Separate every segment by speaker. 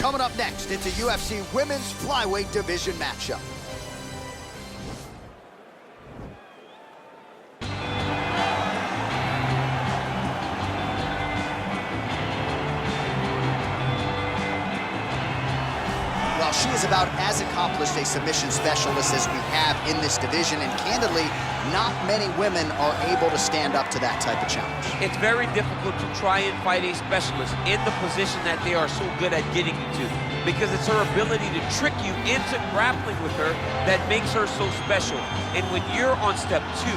Speaker 1: Coming up next, it's a UFC Women's Flyweight Division matchup. Well, she is about as accomplished a submission specialist as we have in this division, and candidly, not many women are able to stand up to that type of challenge.
Speaker 2: It's very difficult to try and fight a specialist in the position that they are so good at getting you to, because it's her ability to trick you into grappling with her that makes her so special. And when you're on step 2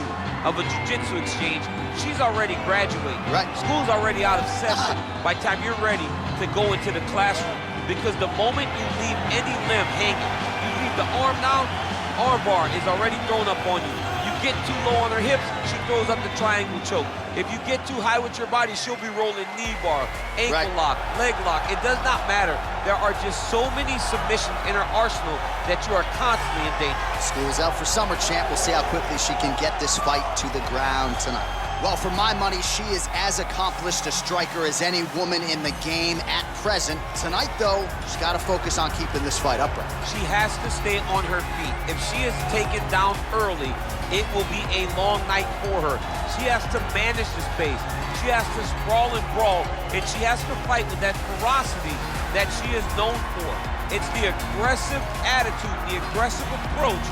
Speaker 2: of a jiu-jitsu exchange, she's already graduated.
Speaker 1: Right.
Speaker 2: School's already out of session by the time you're ready to go into the classroom, because the moment you leave any limb hanging, you leave the arm down, arm bar is already thrown up on you. You get too low on her hips, she throws up the triangle choke. If you get too high with your body, she'll be rolling knee bar, ankle lock, leg lock. It does not matter. There are just so many submissions in her arsenal that you are constantly in danger.
Speaker 1: School's out for summer, champ. We'll see how quickly she can get this fight to the ground tonight. Well, for my money, she is as accomplished a striker as any woman in the game at present. Tonight, though, she's got to focus on keeping this fight upright.
Speaker 2: She has to stay on her feet. If she is taken down early, it will be a long night for her. She has to manage the space. She has to sprawl and brawl, and she has to fight with that ferocity that she is known for. It's the aggressive attitude, the aggressive approach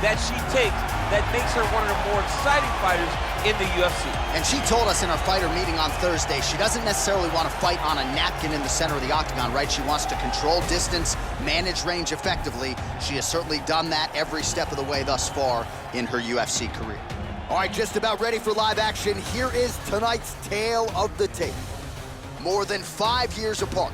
Speaker 2: that she takes that makes her one of the more exciting fighters in the UFC.
Speaker 1: And she told us in our fighter meeting on Thursday, she doesn't necessarily want to fight on a napkin in the center of the octagon, right? She wants to control distance, manage range effectively. She has certainly done that every step of the way thus far in her UFC career. All right, just about ready for live action. Here is tonight's tale of the tape. More than 5 years apart,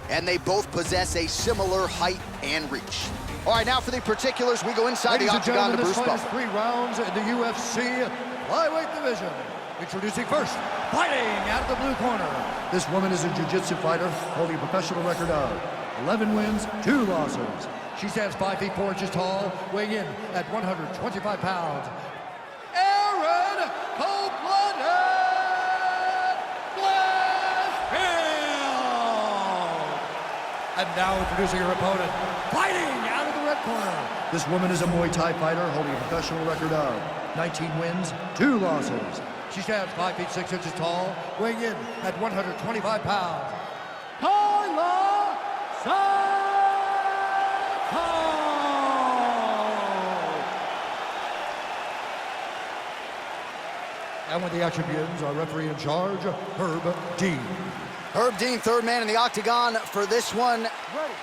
Speaker 1: and they both possess a similar height and reach. All right, now for the particulars, we go inside the octagon to Bruce Buffer.
Speaker 3: 3 rounds in the UFC Flyweight division. Introducing first, fighting out of the blue corner. This woman is a jiu-jitsu fighter holding a professional record of 11 wins, 2 losses. She stands 5 feet 4 inches tall, weighing in at 125 pounds. Erin cold-blooded Blanchfield. And now introducing her opponent, fighting out of the red corner. This woman is a Muay Thai fighter holding a professional record of 19 wins, 2 losses. She stands 5 feet 6 inches tall, weighing in at 125 pounds. Taila Santos. And when the action begins, our referee in charge, Herb Dean.
Speaker 1: Herb Dean, third man in the octagon for this one.
Speaker 3: Ready.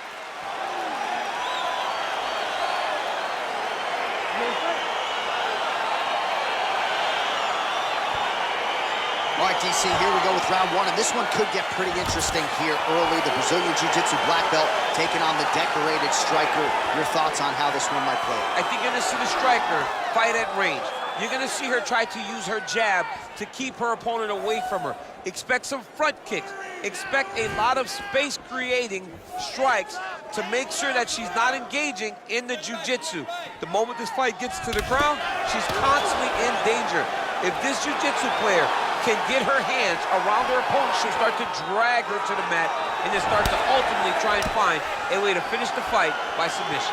Speaker 1: All right, DC, here we go with round 1, and this one could get pretty interesting here early. The Brazilian Jiu-Jitsu black belt taking on the decorated striker. Your thoughts on how this one might play?
Speaker 2: I think you're going to see the striker fight at range. You're going to see her try to use her jab to keep her opponent away from her. Expect some front kicks. Expect a lot of space-creating strikes to make sure that she's not engaging in the jiu-jitsu. The moment this fight gets to the ground, she's constantly in danger. If this jiu-jitsu player can get her hands around her opponent, she'll start to drag her to the mat and then start to ultimately try and find a way to finish the fight by submission.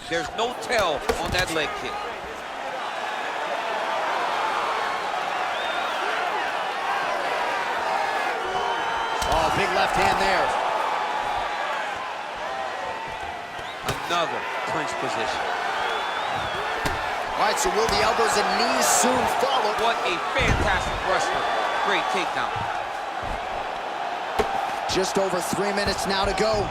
Speaker 2: There's no tell on that leg kick.
Speaker 1: Oh, big left hand there.
Speaker 2: Another clinch position.
Speaker 1: All right, so will the elbows and knees soon follow?
Speaker 2: What a fantastic wrestler. Great takedown.
Speaker 1: Just over 3 minutes now to go.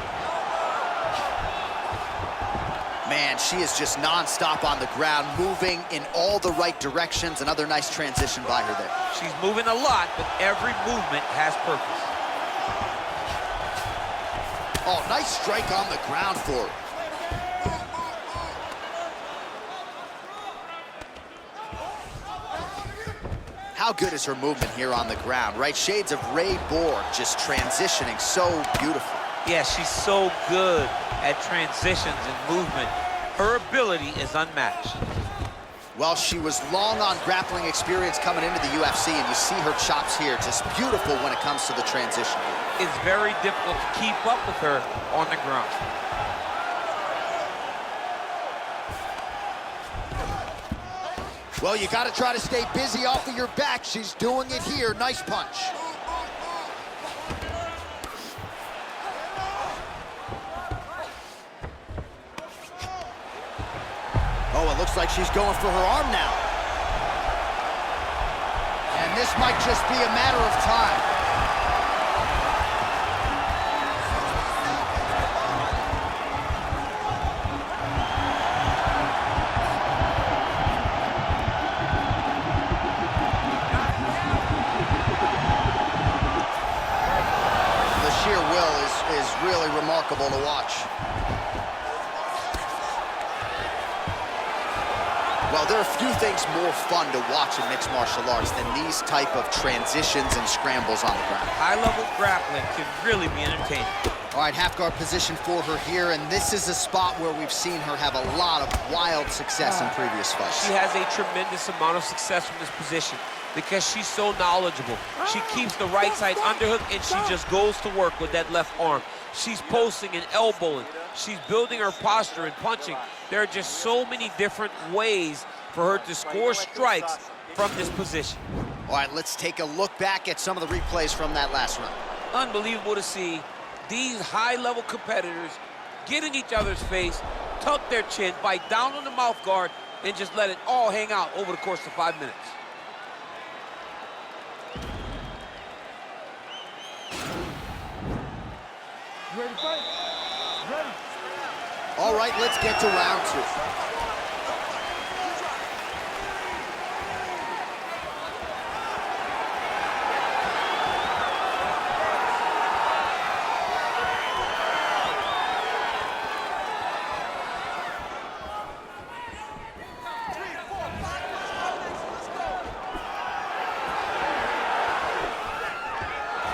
Speaker 1: Man, she is just nonstop on the ground, moving in all the right directions. Another nice transition by her there.
Speaker 2: She's moving a lot, but every movement has purpose.
Speaker 1: Oh, nice strike on the ground for her. How good is her movement here on the ground, right? Shades of Ray Borg, just transitioning so beautifully.
Speaker 2: Yeah, she's so good at transitions and movement. Her ability is unmatched.
Speaker 1: Well, she was long on grappling experience coming into the UFC, and you see her chops here, just beautiful when it comes to the transition.
Speaker 2: It's very difficult to keep up with her on the ground.
Speaker 1: Well, you got to try to stay busy off of your back. She's doing it here. Nice punch. Oh, it looks like she's going for her arm now. And this might just be a matter of time. The sheer will is really remarkable to watch. Well, there are few things more fun to watch in mixed martial arts than these type of transitions and scrambles on the ground.
Speaker 2: High-level grappling can really be entertaining.
Speaker 1: All right, half guard position for her here, and this is a spot where we've seen her have a lot of wild success in previous fights.
Speaker 2: She has a tremendous amount of success from this position because she's so knowledgeable. She keeps the right side underhook, and she just goes to work with that left arm. She's posting and elbowing. She's building her posture and punching. There are just so many different ways for her to score strikes from this position.
Speaker 1: All right, let's take a look back at some of the replays from that last round.
Speaker 2: Unbelievable to see these high-level competitors get in each other's face, tuck their chin, bite down on the mouth guard, and just let it all hang out over the course of 5 minutes.
Speaker 3: You ready to fight? Ready.
Speaker 1: All right, let's get to round two.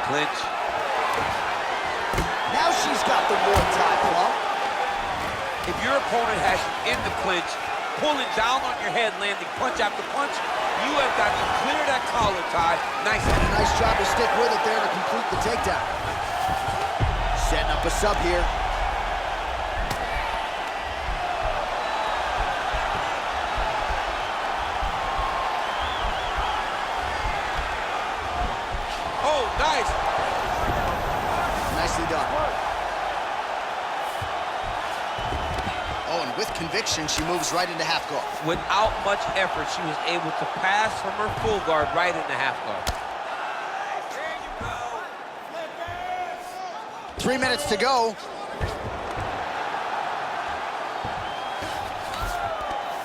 Speaker 2: Clinch.
Speaker 1: Now she's got the Muay Thai club.
Speaker 2: If your opponent has you in the clinch, pulling down on your head, landing punch after punch, you have got to clear that collar tie. Nice.
Speaker 1: And a nice job to stick with it there to complete the takedown. Setting up a sub here.
Speaker 2: Oh, nice.
Speaker 1: Nicely done. Oh, and with conviction, she moves right into half guard.
Speaker 2: Without much effort, she was able to pass from her full guard right into half guard.
Speaker 1: 3 minutes to go.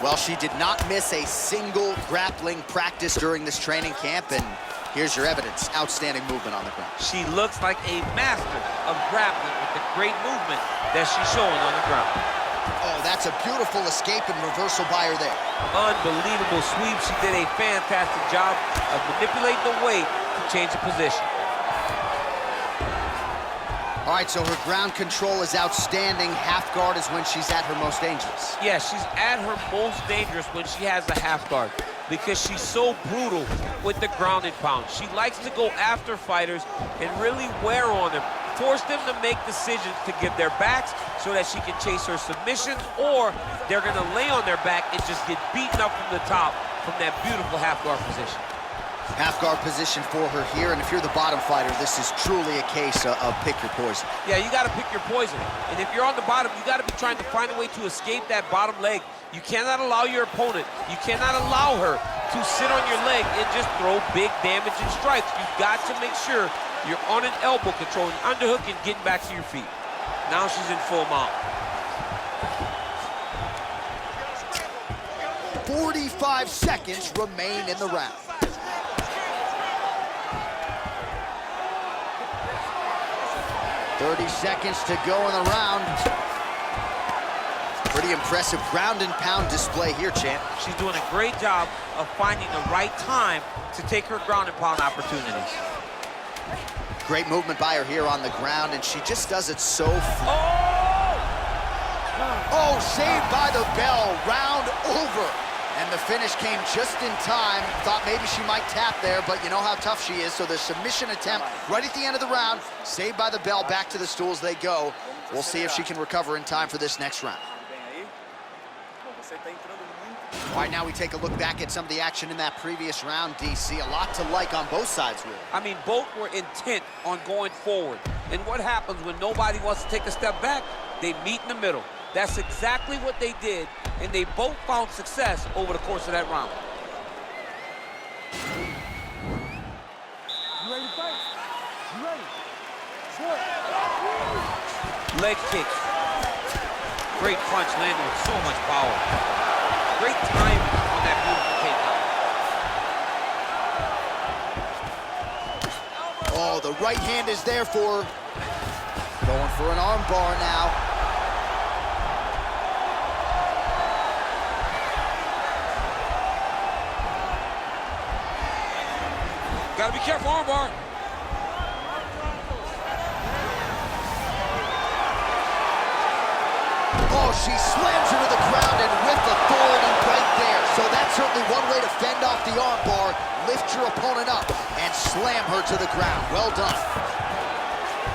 Speaker 1: Well, she did not miss a single grappling practice during this training camp, and here's your evidence. Outstanding movement on the ground.
Speaker 2: She looks like a master of grappling with the great movement that she's showing on the ground.
Speaker 1: Oh, that's a beautiful escape and reversal by her there.
Speaker 2: Unbelievable sweep. She did a fantastic job of manipulating the weight to change the position.
Speaker 1: All right, so her ground control is outstanding. Half guard is when she's at her most dangerous.
Speaker 2: Yeah, she's at her most dangerous when she has a half guard because she's so brutal with the ground and pound. She likes to go after fighters and really wear on them, force them to make decisions to give their backs so that she can chase her submission, or they're gonna lay on their back and just get beaten up from the top from that beautiful half guard position.
Speaker 1: Half guard position for her here, and if you're the bottom fighter, this is truly a case of pick your poison.
Speaker 2: Yeah, you gotta pick your poison. And if you're on the bottom, you gotta be trying to find a way to escape that bottom leg. You cannot allow your opponent, you cannot allow her to sit on your leg and just throw big damaging strikes. You've got to make sure you're on an elbow, controlling underhook and getting back to your feet. Now she's in full mount.
Speaker 1: 45 seconds remain in the round. "30 seconds to go in the round." Pretty impressive ground and pound display here, champ.
Speaker 2: She's doing a great job of finding the right time to take her ground and pound opportunities.
Speaker 1: Great movement by her here on the ground, and she just does it so Oh, saved by the bell. Round over. And the finish came just in time. Thought maybe she might tap there, but you know how tough she is. So the submission attempt right at the end of the round, saved by the bell, back to the stools they go. We'll see if she can recover in time for this next round. All right, now we take a look back at some of the action in that previous round, DC. A lot to like on both sides, really.
Speaker 2: I mean, both were intent on going forward. And what happens when nobody wants to take a step back? They meet in the middle. That's exactly what they did, and they both found success over the course of that round.
Speaker 4: You ready to fight? You ready? Sure.
Speaker 2: Leg kicks. Great punch landed with so much power. Great timing on that beautiful takedown.
Speaker 1: Oh, the right hand is there for her. Going for an arm bar now.
Speaker 2: Gotta be careful, arm bar.
Speaker 1: Oh, she slams her to the ground and with authority right there. So that's certainly one way to fend off the arm bar. Lift your opponent up and slam her to the ground. Well done.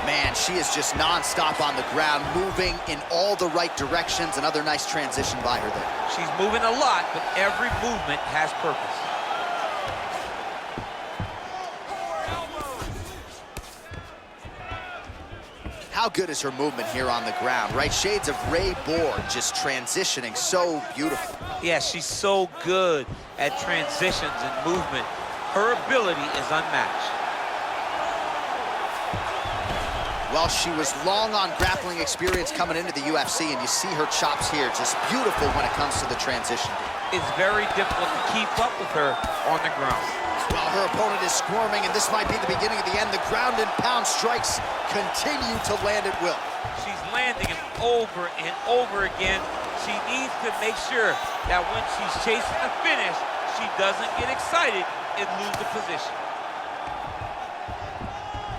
Speaker 1: Man, she is just nonstop on the ground, moving in all the right directions. Another nice transition by her there.
Speaker 2: She's moving a lot, but every movement has purpose.
Speaker 1: How good is her movement here on the ground, right? Shades of Ray Borg, just transitioning so beautiful.
Speaker 2: Yeah, she's so good at transitions and movement. Her ability is unmatched.
Speaker 1: Well, she was long on grappling experience coming into the UFC, and you see her chops here, just beautiful when it comes to the transition.
Speaker 2: It's very difficult to keep up with her on the ground.
Speaker 1: Well, her opponent is squirming, and this might be the beginning of the end. The ground and pound strikes continue to land at will.
Speaker 2: She's landing them over and over again. She needs to make sure that when she's chasing the finish, she doesn't get excited and lose the position.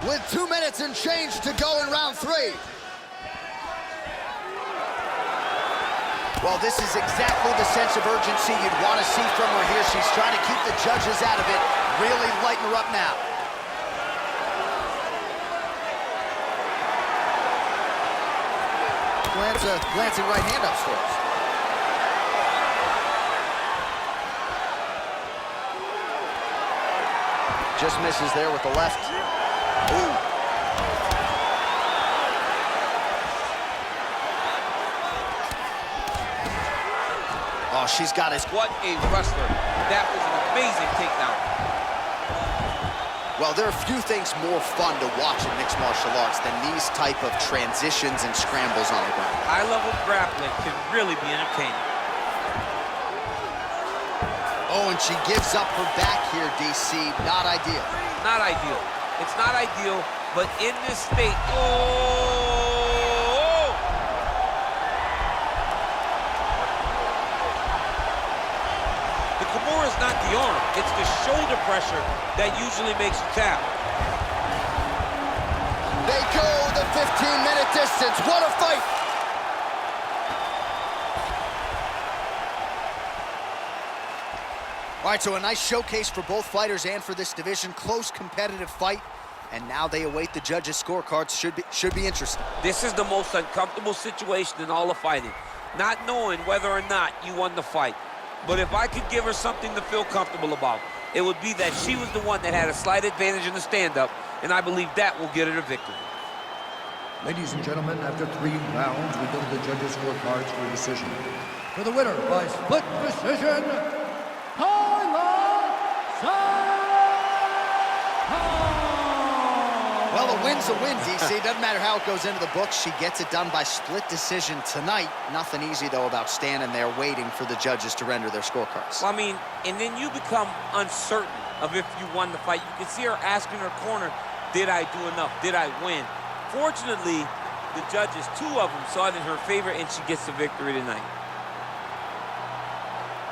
Speaker 1: With 2 minutes and change to go in round 3. Well, this is exactly the sense of urgency you'd want to see from her here. She's trying to keep the judges out of it, really lighten her up now. Glancing right hand upstairs. Just misses there with the left. Ooh. Oh, she's got his...
Speaker 2: What a wrestler. That was an amazing takedown.
Speaker 1: Well, there are few things more fun to watch in mixed martial arts than these type of transitions and scrambles on the ground.
Speaker 2: High-level grappling can really be entertaining.
Speaker 1: Oh, and she gives up her back here, DC. Not ideal.
Speaker 2: Not ideal. It's not ideal, but in this state, oh! The Kimura is not the arm. It's the shoulder pressure that usually makes you tap.
Speaker 1: They go the 15-minute distance. What a fight! All right, so a nice showcase for both fighters and for this division. Close, competitive fight, and now they await the judges' scorecards. Should be interesting.
Speaker 2: This is the most uncomfortable situation in all of fighting. Not knowing whether or not you won the fight. But if I could give her something to feel comfortable about, it would be that she was the one that had a slight advantage in the stand-up, and I believe that will get her the victory.
Speaker 3: Ladies and gentlemen, after 3 rounds, we go to the judges' scorecards for a decision. For the winner by split decision, Taila.
Speaker 1: Well, a win's a win, DC. Doesn't matter how it goes into the books. She gets it done by split decision tonight. Nothing easy, though, about standing there waiting for the judges to render their scorecards.
Speaker 2: Well, I mean, and then you become uncertain of if you won the fight. You can see her asking her corner, did I do enough? Did I win? Fortunately, the judges, 2 of them, saw it in her favor, and she gets the victory tonight.